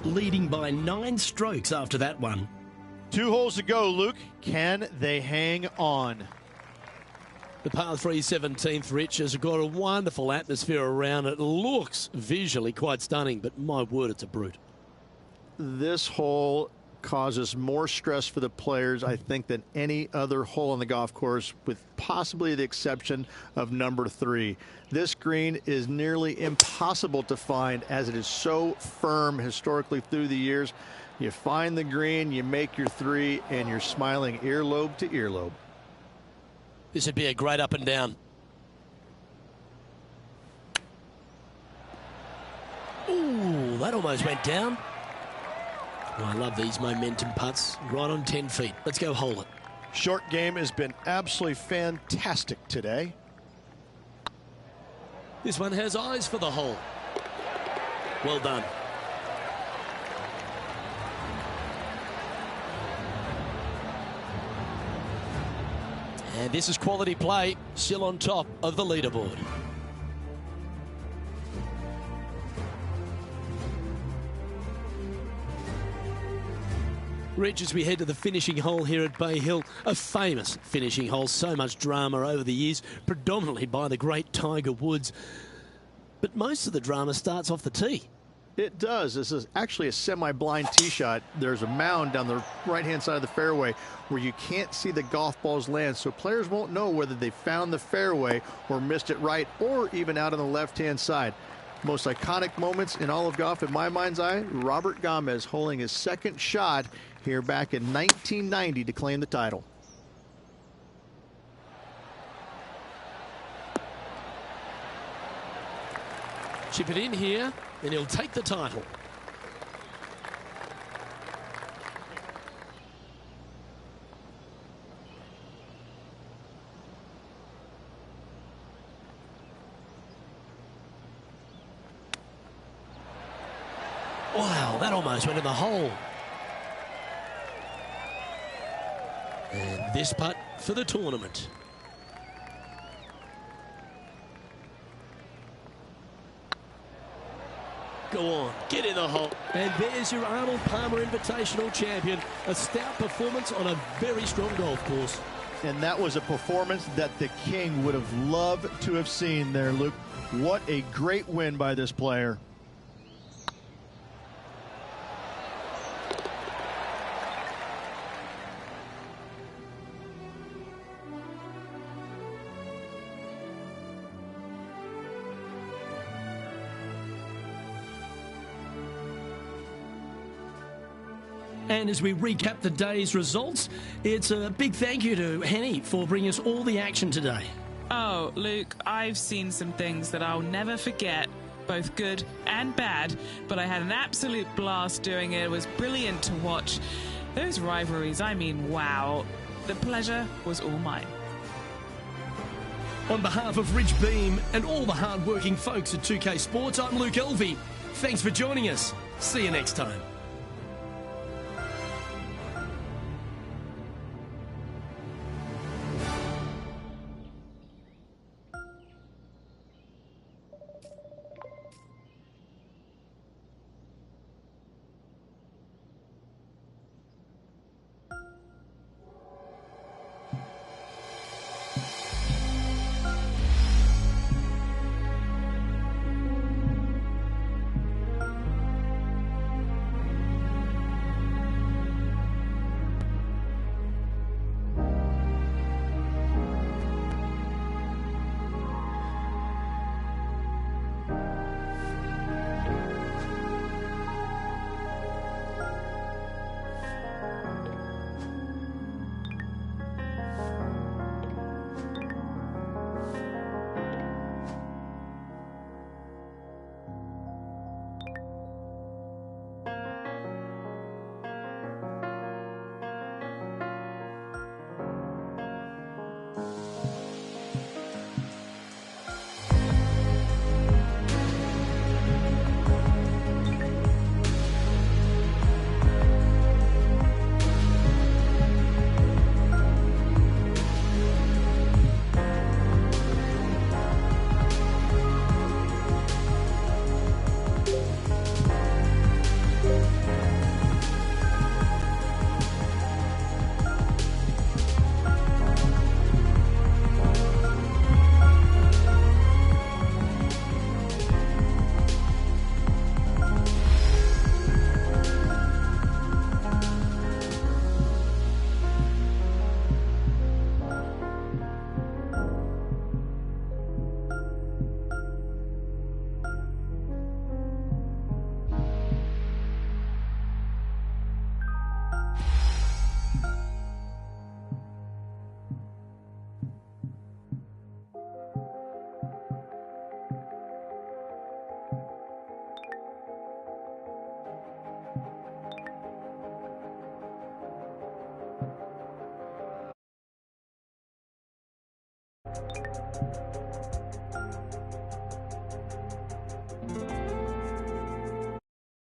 Speaker 2: Leading by 9 strokes after that one.
Speaker 4: 2 holes to go, Luke. Can they hang on?
Speaker 2: The par 3 17th, Rich, has got a wonderful atmosphere around it. Looks visually quite stunning, but my word, it's a brute.
Speaker 4: This hole causes more stress for the players, I think, than any other hole on the golf course, with possibly the exception of number 3. This green is nearly impossible to find as it is so firm historically through the years. You find the green, you make your 3, and you're smiling earlobe to earlobe.
Speaker 2: This would be a great up and down. Ooh, that almost went down. Oh, I love these momentum putts. Right on 10 feet. Let's go hold it.
Speaker 5: Short game has been absolutely fantastic today.
Speaker 2: This one has eyes for the hole. Well done. And this is quality play, still on top of the leaderboard. Rich, as we head to the finishing hole here at Bay Hill, a famous finishing hole, so much drama over the years, predominantly by the great Tiger Woods. But most of the drama starts off the tee.
Speaker 4: It does. This is actually a semi-blind tee shot. There's a mound down the right-hand side of the fairway where you can't see the golf balls land, so players won't know whether they found the fairway or missed it right or even out on the left-hand side. Most iconic moments in all of golf, in my mind's eye, Robert Gomez holding his second shot here back in 1990 to claim the title.
Speaker 2: Chip it in here, and he'll take the title. Wow, that almost went in the hole.
Speaker 1: And this putt for the tournament. Go on, get in the hole. And there's your Arnold Palmer Invitational champion. A stout performance on a very strong golf course.
Speaker 4: And that was a performance that the King would have loved to have seen there, Luke. What a great win by this player.
Speaker 1: And as we recap the day's results, it's a big thank you to Henny for bringing us all the action today.
Speaker 3: Oh, Luke, I've seen some things that I'll never forget, both good and bad, but I had an absolute blast doing it. It was brilliant to watch. Those rivalries, I mean, wow. The pleasure was all mine.
Speaker 1: On behalf of Rich Beam and all the hard-working folks at 2K Sports, I'm Luke Elvey. Thanks for joining us. See you next time.